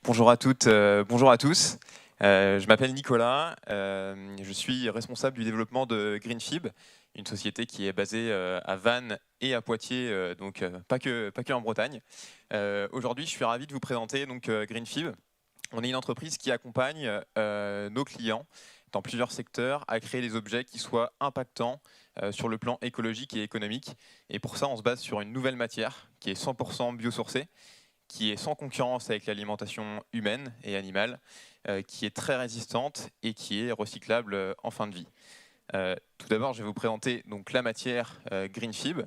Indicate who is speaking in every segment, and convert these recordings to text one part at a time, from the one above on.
Speaker 1: Bonjour à toutes, bonjour à tous. Je m'appelle Nicolas, je suis responsable du développement de Greenfib, une société qui est basée à Vannes et à Poitiers, donc pas que en Bretagne. Aujourd'hui, je suis ravi de vous présenter donc, Greenfib. On est une entreprise qui accompagne nos clients dans plusieurs secteurs à créer des objets qui soient impactants sur le plan écologique et économique. Et pour ça, on se base sur une nouvelle matière qui est 100% biosourcée, qui est sans concurrence avec l'alimentation humaine et animale, qui est très résistante et qui est recyclable en fin de vie. Tout d'abord, je vais vous présenter donc la matière Greenfib.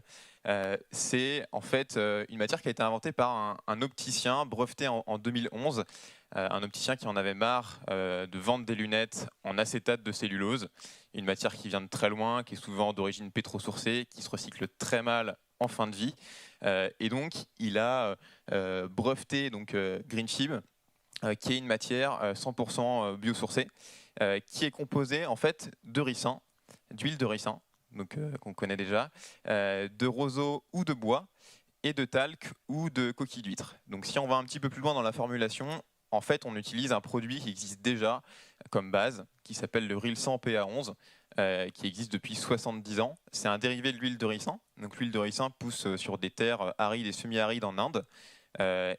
Speaker 1: C'est en fait une matière qui a été inventée par un opticien breveté en 2011, un opticien qui en avait marre de vendre des lunettes en acétate de cellulose, une matière qui vient de très loin, qui est souvent d'origine pétrosourcée, qui se recycle très mal en fin de vie. Et donc, il a breveté donc, Greenfib, qui est une matière 100% biosourcée, qui est composée en fait de ricin, d'huile de ricin, donc qu'on connaît déjà, de roseau ou de bois, et de talc ou de coquille d'huître. Donc si on va un petit peu plus loin dans la formulation, en fait on utilise un produit qui existe déjà comme base, qui s'appelle le Rilsan PA11, qui existe depuis 70 ans. C'est un dérivé de l'huile de ricin. Donc l'huile de ricin pousse sur des terres arides et semi-arides en Inde.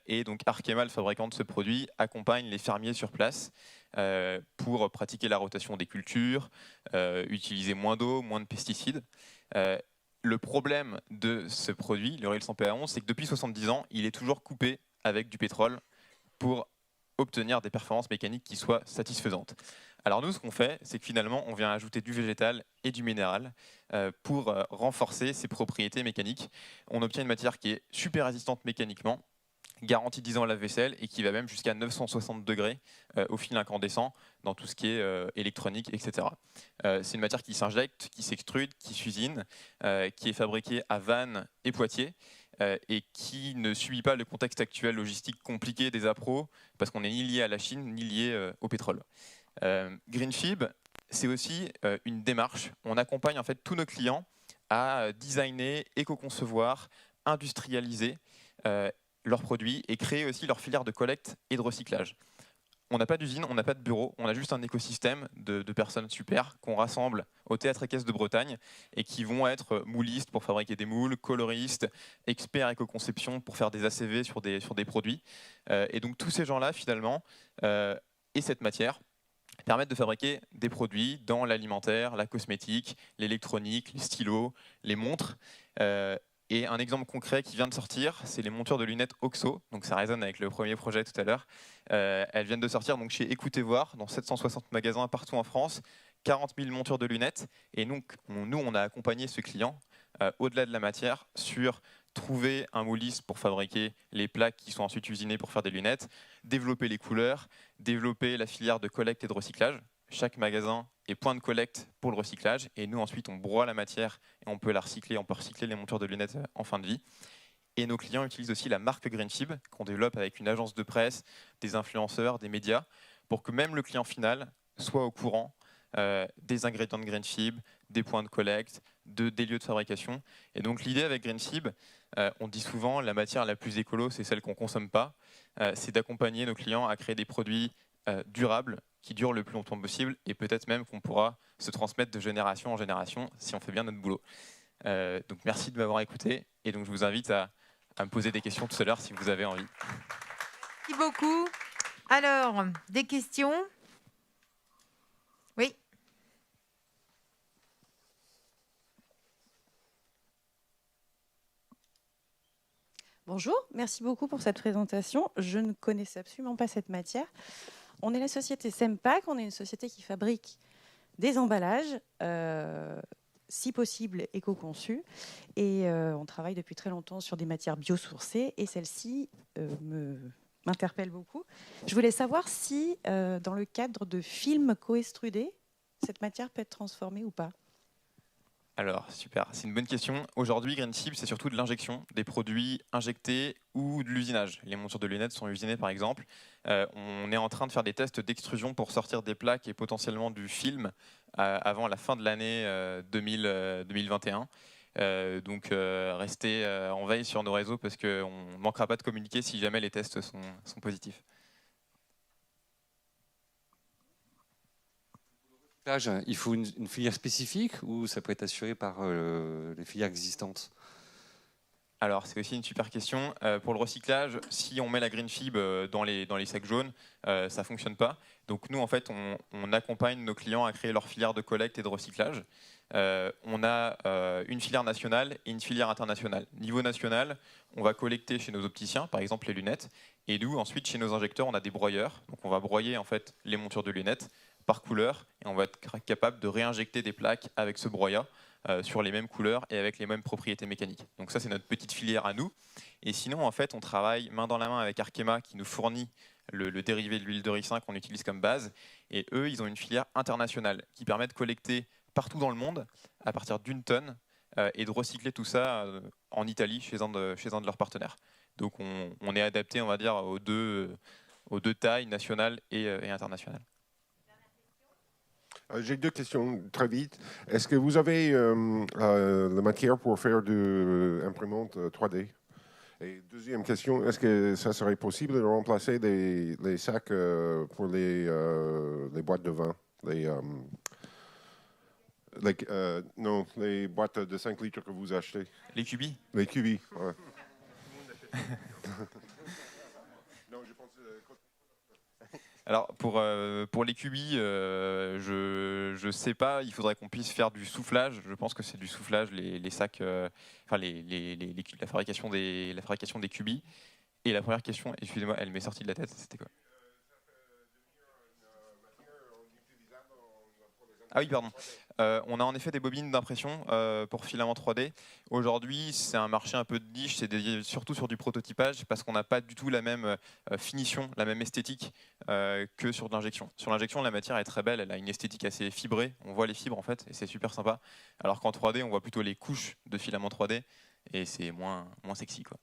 Speaker 1: Et donc Arkema, le fabricant de ce produit, accompagne les fermiers sur place pour pratiquer la rotation des cultures, utiliser moins d'eau, moins de pesticides. Le problème de ce produit, le Rilsan PA11, c'est que depuis 70 ans, il est toujours coupé avec du pétrole pour obtenir des performances mécaniques qui soient satisfaisantes. Alors nous, ce qu'on fait, c'est que finalement, on vient ajouter du végétal et du minéral pour renforcer ses propriétés mécaniques. On obtient une matière qui est super résistante mécaniquement, garantie 10 ans à lave-vaisselle et qui va même jusqu'à 960 degrés au fil incandescent dans tout ce qui est électronique, etc. C'est une matière qui s'injecte, qui s'extrude, qui s'usine, qui est fabriquée à Vannes et Poitiers et qui ne subit pas le contexte actuel logistique compliqué des appros parce qu'on n'est ni lié à la Chine ni lié au pétrole. Greenfib, c'est aussi une démarche. On accompagne en fait tous nos clients à designer, éco-concevoir, industrialiser leurs produits et créer aussi leur filière de collecte et de recyclage. On n'a pas d'usine, on n'a pas de bureau, on a juste un écosystème de personnes super qu'on rassemble au Théâtre Équestre de Bretagne et qui vont être moulistes pour fabriquer des moules, coloristes, experts éco-conception pour faire des ACV sur des produits. Et donc tous ces gens-là, finalement, et cette matière, permettent de fabriquer des produits dans l'alimentaire, la cosmétique, l'électronique, les stylos, les montres. Et un exemple concret qui vient de sortir, c'est les montures de lunettes OXO. Donc ça résonne avec le premier projet tout à l'heure. Elles viennent de sortir donc chez Écoutez Voir, dans 760 magasins partout en France, 40 000 montures de lunettes. Et donc, nous, on a accompagné ce client, au-delà de la matière, sur trouver un mouliste pour fabriquer les plaques qui sont ensuite usinées pour faire des lunettes, développer les couleurs, développer la filière de collecte et de recyclage. Chaque magasin est point de collecte pour le recyclage et nous ensuite on broie la matière et on peut la recycler, on peut recycler les montures de lunettes en fin de vie. Et nos clients utilisent aussi la marque Greenfib qu'on développe avec une agence de presse, des influenceurs, des médias, pour que même le client final soit au courant des ingrédients de Greenfib, des points de collecte, des lieux de fabrication. Et donc l'idée avec Greenfib, on dit souvent la matière la plus écolo, c'est celle qu'on ne consomme pas. C'est d'accompagner nos clients à créer des produits durables, qui durent le plus longtemps possible, et peut-être même qu'on pourra se transmettre de génération en génération si on fait bien notre boulot. Donc merci de m'avoir écouté, et donc je vous invite à me poser des questions tout à l'heure si vous avez envie.
Speaker 2: Merci beaucoup. Alors, des questions? Oui.
Speaker 3: Bonjour, merci beaucoup pour cette présentation. Je ne connaissais absolument pas cette matière. On est la société Sempac, on est une société qui fabrique des emballages, si possible éco-conçus, et on travaille depuis très longtemps sur des matières biosourcées, et celle-ci m'interpelle beaucoup. Je voulais savoir si, dans le cadre de films coextrudés, cette matière peut être transformée ou pas.
Speaker 1: Alors, super, c'est une bonne question. Aujourd'hui, Greenfib, c'est surtout de l'injection, des produits injectés ou de l'usinage. Les montures de lunettes sont usinées, par exemple. On est en train de faire des tests d'extrusion pour sortir des plaques et potentiellement du film avant la fin de l'année 2021. Donc, restez en veille sur nos réseaux parce qu'on ne manquera pas de communiquer si jamais les tests sont positifs.
Speaker 4: Il faut une filière spécifique ou ça peut être assuré par les filières existantes?
Speaker 1: Alors, c'est aussi une super question. Pour le recyclage, si on met la green fib dans les sacs jaunes, ça ne fonctionne pas. Donc nous, en fait, on accompagne nos clients à créer leur filière de collecte et de recyclage. On a une filière nationale et une filière internationale. Niveau national, on va collecter chez nos opticiens, par exemple les lunettes. Et nous, ensuite, chez nos injecteurs, on a des broyeurs. Donc on va broyer en fait les montures de lunettes par couleur et on va être capable de réinjecter des plaques avec ce broyat sur les mêmes couleurs et avec les mêmes propriétés mécaniques. Donc ça, c'est notre petite filière à nous. Et sinon, en fait, on travaille main dans la main avec Arkema qui nous fournit le dérivé de l'huile de ricin qu'on utilise comme base. Et eux, ils ont une filière internationale qui permet de collecter partout dans le monde à partir d'une tonne et de recycler tout ça en Italie chez un de leurs partenaires. Donc on est adapté, on va dire, aux deux tailles, nationales et internationales.
Speaker 5: J'ai deux questions très vite. Est-ce que vous avez la matière pour faire de imprimante 3D? Et deuxième question, est-ce que ça serait possible de remplacer les sacs pour les boîtes de vin? Non, les boîtes de 5 litres que vous achetez.
Speaker 1: Les cubis?
Speaker 5: Les cubis, ouais. Non, je pense...
Speaker 1: Alors pour les cubis, je sais pas. Il faudrait qu'on puisse faire du soufflage. Je pense que c'est du soufflage les sacs, enfin la fabrication des cubis. Et la première question, excusez-moi, elle m'est sortie de la tête. C'était quoi? Ah oui, pardon. On a en effet des bobines d'impression pour filament 3D. Aujourd'hui, c'est un marché un peu de niche, c'est surtout sur du prototypage parce qu'on n'a pas du tout la même finition, la même esthétique que sur de l'injection. Sur l'injection, la matière est très belle, elle a une esthétique assez fibrée, on voit les fibres en fait, et c'est super sympa. Alors qu'en 3D, on voit plutôt les couches de filament 3D, et c'est moins sexy, quoi.